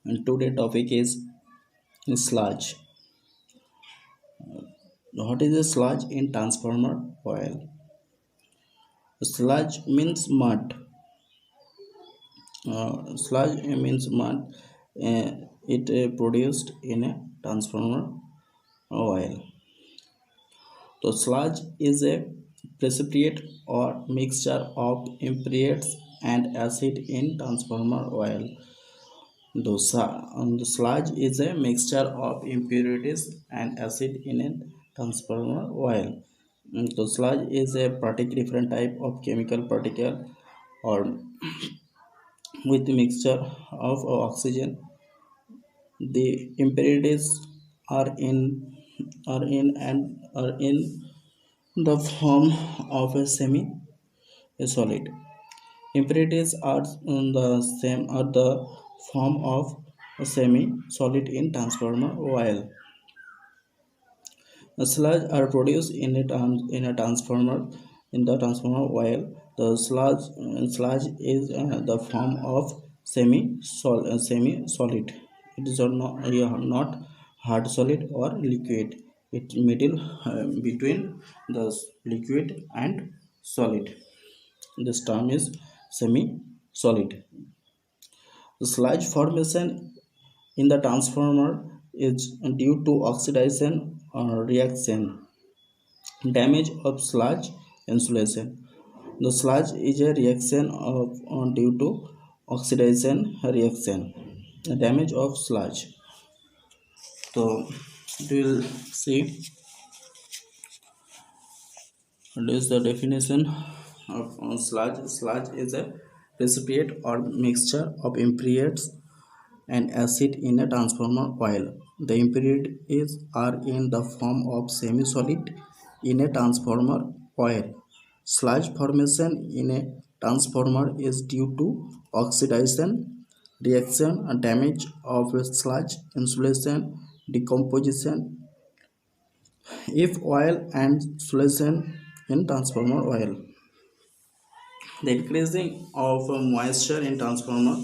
And today's topic is sludge. What is a sludge in transformer oil? Sludge means mud. Sludge means mud. It produced in a transformer oil. So sludge is a precipitate or mixture of impurities and acid in transformer oil. The sludge is a mixture of impurities and acid in a transformer oil. The sludge is a particular different type of chemical particle or with mixture of oxygen. The impurities are in are in the form of a semi solid. Impurities are in the same are the form of a semi solid in transformer oil. The sludge are produced in a transformer in the transformer oil. The sludge is the form of semi solid. It is not hard solid or liquid. It middle between the liquid and solid. This term is semi solid. The sludge formation in the transformer is due to oxidation reaction. Damage of sludge insulation. The sludge is a reaction due to oxidation reaction. The damage of sludge. So we will see what is the definition of sludge. Sludge is a precipitate or mixture of impurities and acid in a transformer oil. The impurities are in the form of semi-solid in a transformer oil. Sludge formation in a transformer is due to oxidation reaction and damage of sludge insulation decomposition if oil and solution in transformer oil. The increasing of moisture in transformer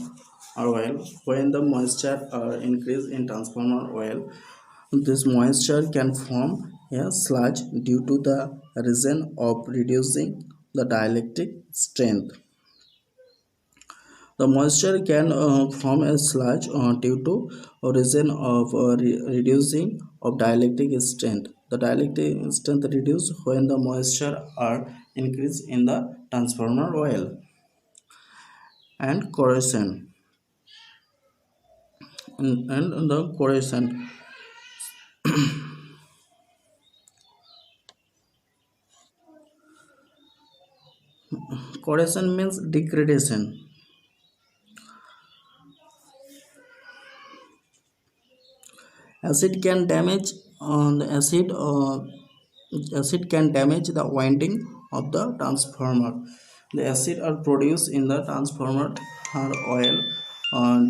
oil. When the moisture increase in transformer oil, this moisture can form a sludge due to the reason of reducing the dielectric strength. The moisture can form a sludge due to a reason of reducing of dielectric strength. The dielectric strength reduced when the moisture are increased in the transformer oil. And corrosion and the corrosion. Corrosion means degradation. Acid can damage the acid can damage the winding of the transformer. The acid are produced in the transformer oil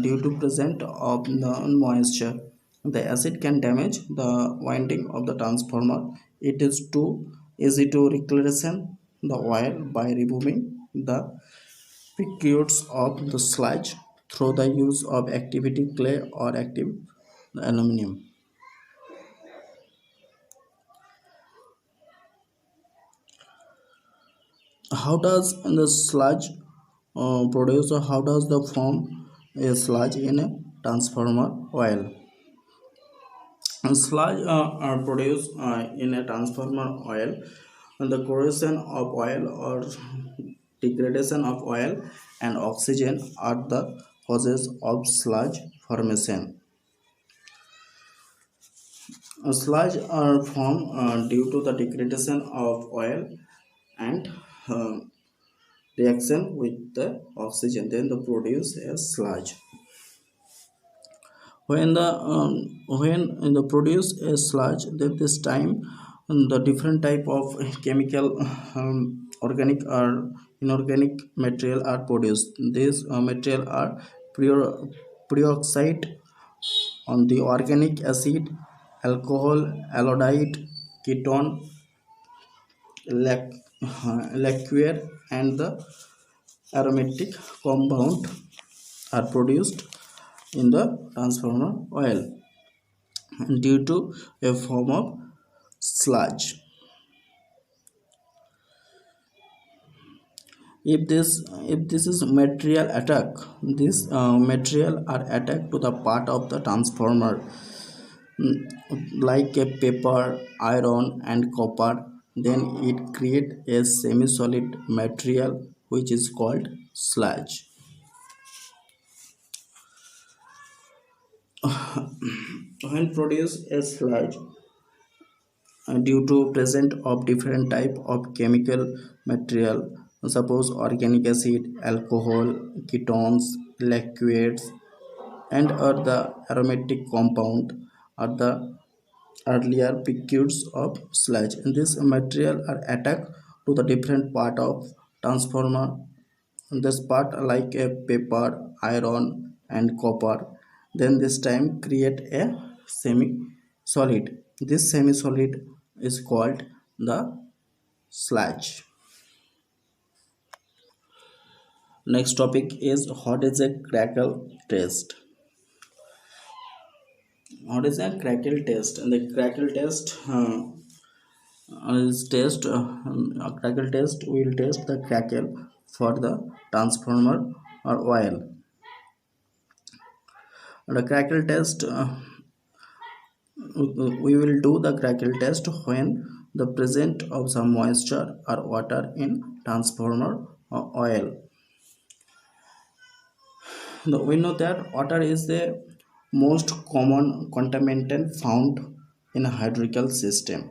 due to present of the moisture. The acid can damage the winding of the transformer. It is too easy to reclaim the oil by removing the liquids of the sludge through the use of activity clay or active aluminum. How does the sludge produce or how does the form a sludge in a transformer oil? And sludge are produced in a transformer oil and the corrosion of oil or degradation of oil and oxygen are the causes of sludge formation. Sludge are formed due to the degradation of oil and uh, reaction with the oxygen, then they produce a sludge. When the produce a sludge, then this time the different type of chemical organic or inorganic material are produced. These material are peroxide on the organic acid, alcohol, aldehyde, ketone, liquor, and the aromatic compound are produced in the transformer oil due to a form of sludge. If this is material attack, this material are attacked to the part of the transformer, like a paper, iron and copper, then it create a semi-solid material which is called sludge. When produce a sludge due to present of different type of chemical material, suppose organic acid, alcohol, ketones, liquids and other aromatic compound are the earlier pictures of sludge. And this material are attacked to the different part of transformer. This part like a paper, iron and copper, then this time create a semi solid. This semi solid is called the sludge. Next topic is what is a crackle test. What is a crackle test? And the crackle test is test a crackle test will test the crackle for the transformer or oil. The crackle test we will do the crackle test when the present of some moisture or water in transformer or oil. We know that water is the most common contaminant found in a hydrological system.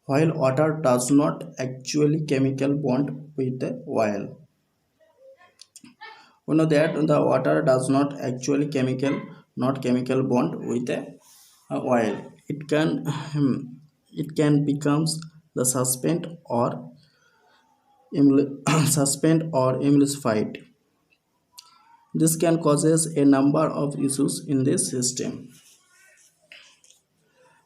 While water does not actually chemical bond with the oil. We know that the water does not actually chemical bond with the oil. It can becomes the suspend or suspend or emulsified. This can causes a number of issues in this system.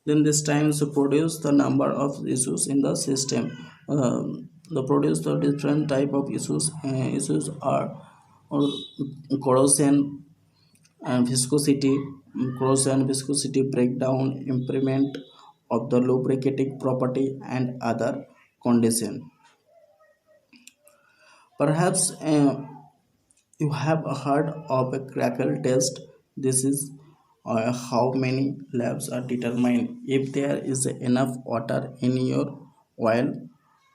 Then this times to produce the number of issues in the system. The produce the different type of issues. Issues are or corrosion and viscosity, corrosion, viscosity breakdown, impairment of the lubricating property and other condition. Perhaps you have heard of a crackle test. This is how many labs are determined if there is enough water in your oil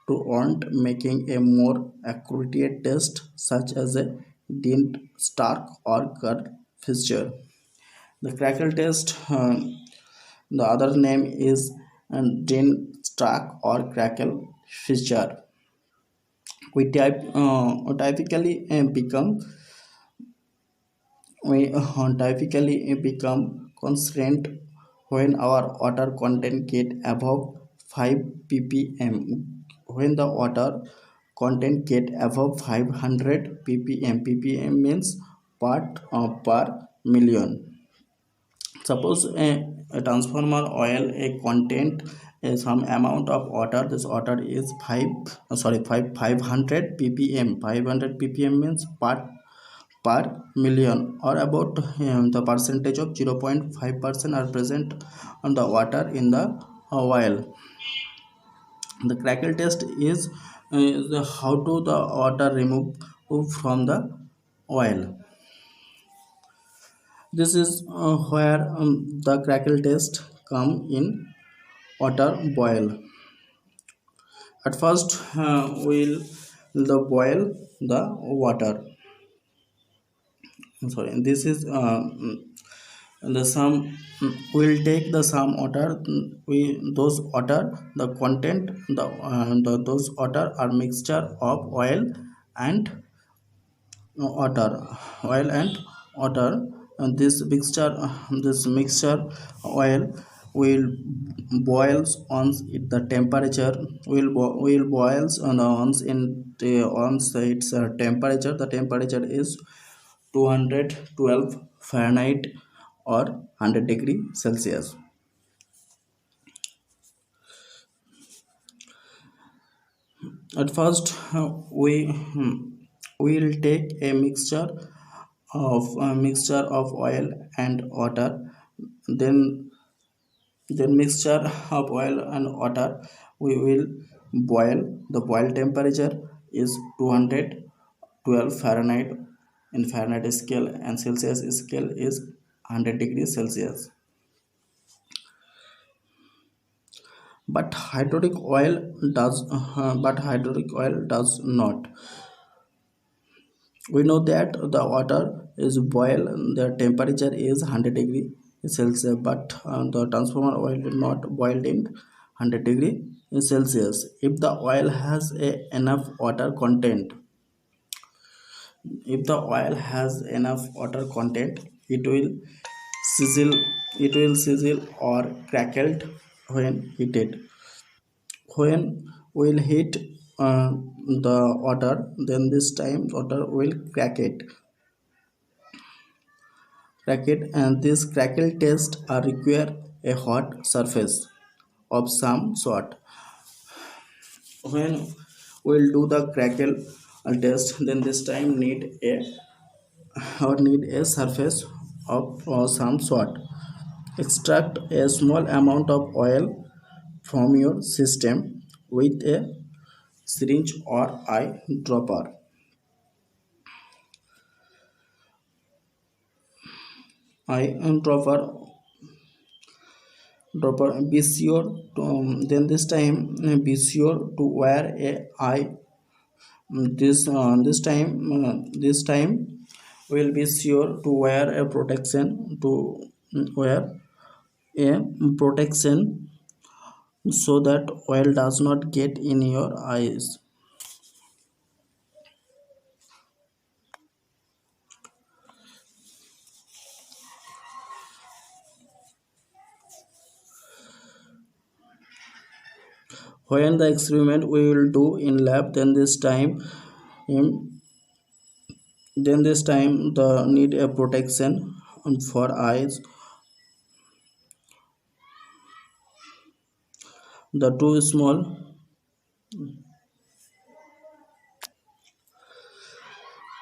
to warrant making a more accurate test, such as a Dint, Stark, or Kerr fixture. The crackle test, the other name is Dint, Stark, or Crackle fixture. We typically become constrained when our water content get above 5 ppm. When the water content get above 500 ppm, ppm means part per million. Suppose a transformer oil a content some amount of water. This water is 500 ppm. 500 ppm means part per million, or about the percentage of 0.5% are present on the water in the oil. The crackle test is how to the water remove from the oil. This is where the crackle test come in. Water boil. At first we'll the boil the water. I'm sorry, this is the sum. We'll take the sum water. We those water the content those water are mixture of oil and water. Oil and water, and this mixture oil will boils on the temperature. Will boils on once its temperature. The temperature is 212 Fahrenheit or 100 degree Celsius. At first we will take a mixture of a mixture of oil and water. Then then mixture of oil and water we will boil. The boil temperature is 212 Fahrenheit in Fahrenheit scale, and Celsius scale is 100 degrees Celsius. But hydraulic oil does not. We know that the water is boil, the temperature is 100 degree Celsius, but the transformer oil is not boiled in 100 degree Celsius. If the oil has enough water content, if the oil has enough water content, it will sizzle, or crackled when heated. When we'll heat the water, then this time water will crack it, and this crackle test require a hot surface of some sort. When we'll do the crackle test, then this time need a surface of some sort. Extract a small amount of oil from your system with a syringe or eye dropper. Be sure to, then this time be sure to wear a eye this time will be sure to wear a protection so that oil does not get in your eyes. When the experiment we will do in lab, um, then this time the need a protection for eyes. The too small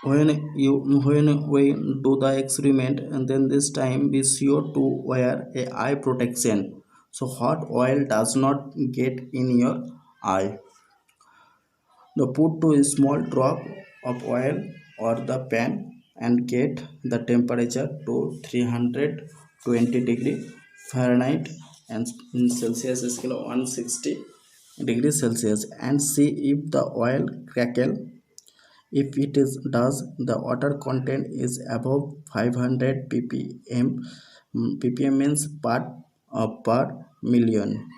when we do the experiment, and then this time be sure to wear a eye protection so hot oil does not get in your eye. The put to a small drop of oil or the pan and get the temperature to 320 degree Fahrenheit and in Celsius scale 160 degrees Celsius, and see if the oil crackle. If it is does, the water content is above 500 ppm. Ppm means part per million.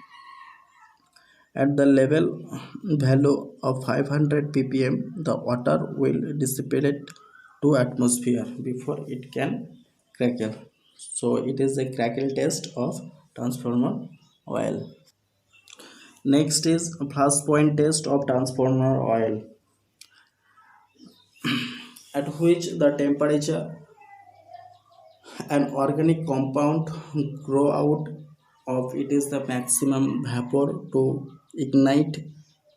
At the level value of 500 ppm, the water will dissipate to atmosphere before it can crackle. So it is a crackle test of transformer oil. Next is flash point test of transformer oil, at which the temperature an organic compound grow out of it is the maximum vapor to ignite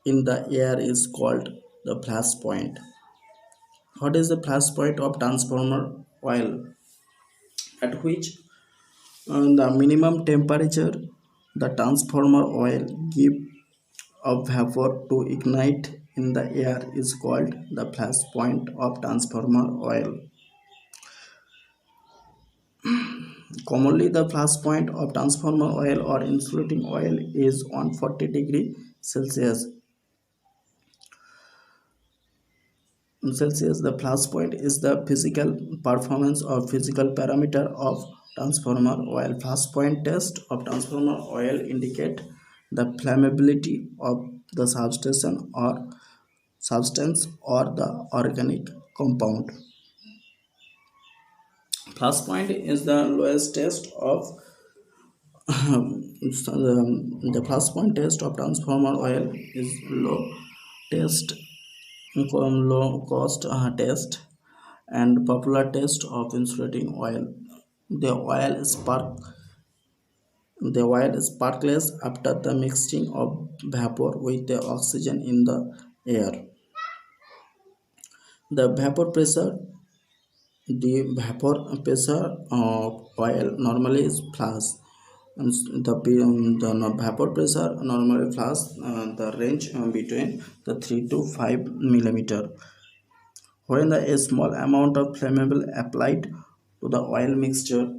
in the air is called the flash point. What is the flash point of transformer oil? At which the minimum temperature the transformer oil give of vapor to ignite in the air is called the flash point of transformer oil. Commonly, the flash point of transformer oil or insulating oil is 140 degree Celsius. The flash point is the physical performance or physical parameter of transformer oil. Flash point test of transformer oil indicate the flammability of the substance or the organic compound. Flash point is the lowest test of so the flash point test of transformer oil is test low cost test and popular test of insulating oil. The oil spark the oil sparkles after the mixing of vapor with the oxygen in the air. The vapor pressure the vapor pressure of oil normally is flash, and the vapor pressure normally flash the range between the 3 to 5 millimeter. When a small amount of flammable applied to the oil mixture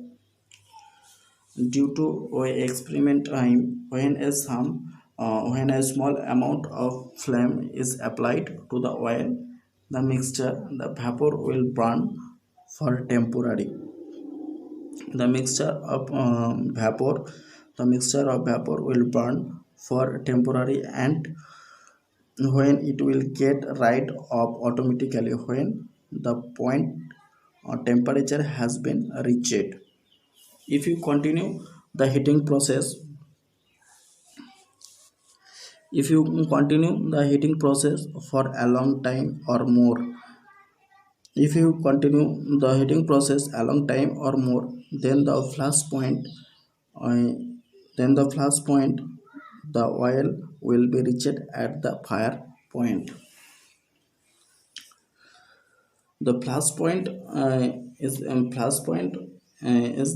due to a experiment time, when a small amount of flame is applied to the oil the mixture, the vapor will burn for temporary. The mixture of vapor will burn for temporary, and when it will get right off automatically when the point temperature has been reached. If you continue the heating process, if you continue the heating process for a long time or more, if you continue the heating process a long time or more, then the flash point uh, then the flash point the oil will be reached at the fire point. The flash point is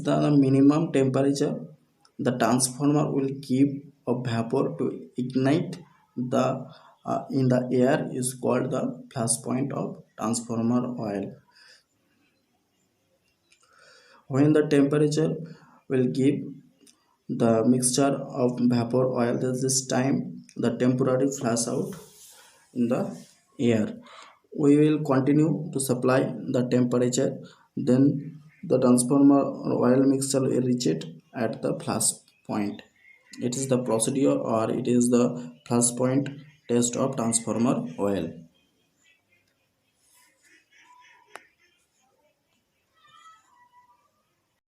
the minimum temperature the transformer will give a vapor to ignite the in the air is called the flash point of transformer oil. When the temperature will give the mixture of vapor oil, this time the temporary flash out in the air. We will continue to supply the temperature, then the transformer oil mixture will reach it at the flash point. It is the procedure, or it is the flash point test of transformer oil.